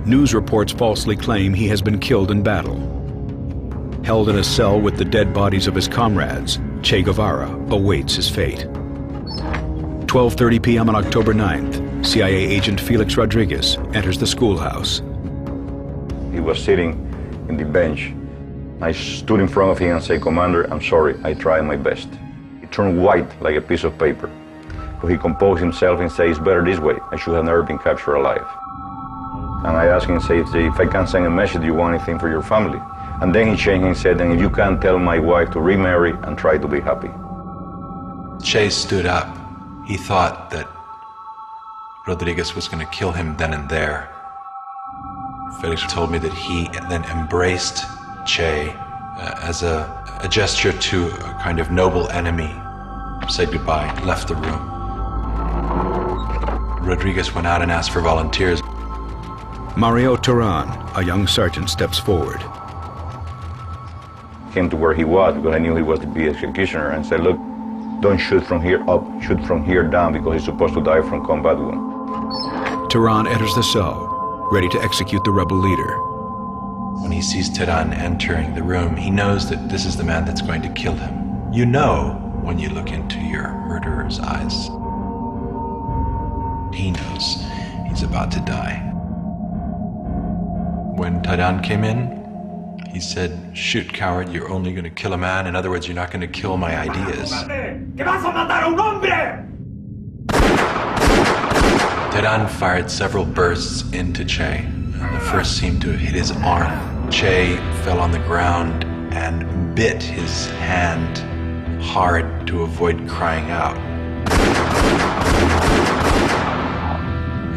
News reports falsely claim he has been killed in battle. Held in a cell with the dead bodies of his comrades, Che Guevara awaits his fate. 12:30 p.m. on October 9th, CIA agent Felix Rodriguez enters the schoolhouse. He was sitting in the bench. I stood in front of him and said, "Commander, I'm sorry, I tried my best." He turned white like a piece of paper. So he composed himself and said, "It's better this way. I should have never been captured alive." And I asked him, say, "If I can send a message, do you want anything for your family?" And then he changed and said, "And if you can, tell my wife to remarry and try to be happy." Che stood up. He thought that Rodriguez was going to kill him then and there. Felix told me that he then embraced Che as a gesture to a kind of noble enemy, said goodbye, left the room. Rodriguez went out and asked for volunteers. Mario Turan, a young sergeant, steps forward. Came to where he was because I knew he was to be executioner and said, "Look, don't shoot from here up, shoot from here down because he's supposed to die from combat wound." Turan enters the cell, ready to execute the rebel leader. When he sees Turan entering the room, he knows that this is the man that's going to kill him. You know when you look into your murderer's eyes. He knows he's about to die. When Turan came in, he said, "Shoot, coward, you're only going to kill a man. In other words, you're not going to kill my ideas." Turan fired several bursts into Che. The first seemed to hit his arm. Che fell on the ground and bit his hand hard to avoid crying out.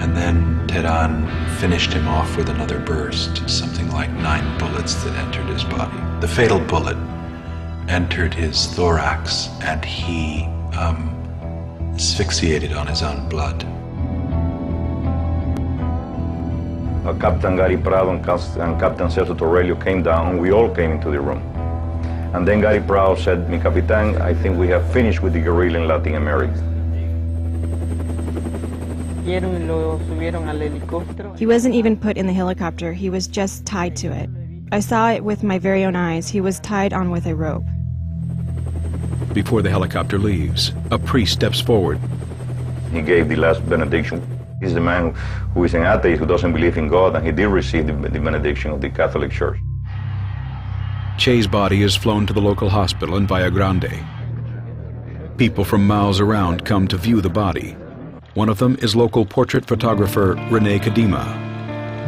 And then Turan finished him off with another burst, something like 9 bullets that entered his body. The fatal bullet entered his thorax and he asphyxiated on his own blood. Captain Gary Prado and Captain Celso Torrelio came down, and we all came into the room. And then Gary Prado said, "Mi Capitan, I think we have finished with the guerrilla in Latin America." He wasn't even put in the helicopter, he was just tied to it. I saw it with my very own eyes. He was tied on with a rope. Before the helicopter leaves, a priest steps forward. He gave the last benediction. He's the man who is an atheist, who doesn't believe in God, and he did receive the benediction of the Catholic Church. Che's body is flown to the local hospital in Valle Grande. People from miles around come to view the body. One of them is local portrait photographer Rene Kadima.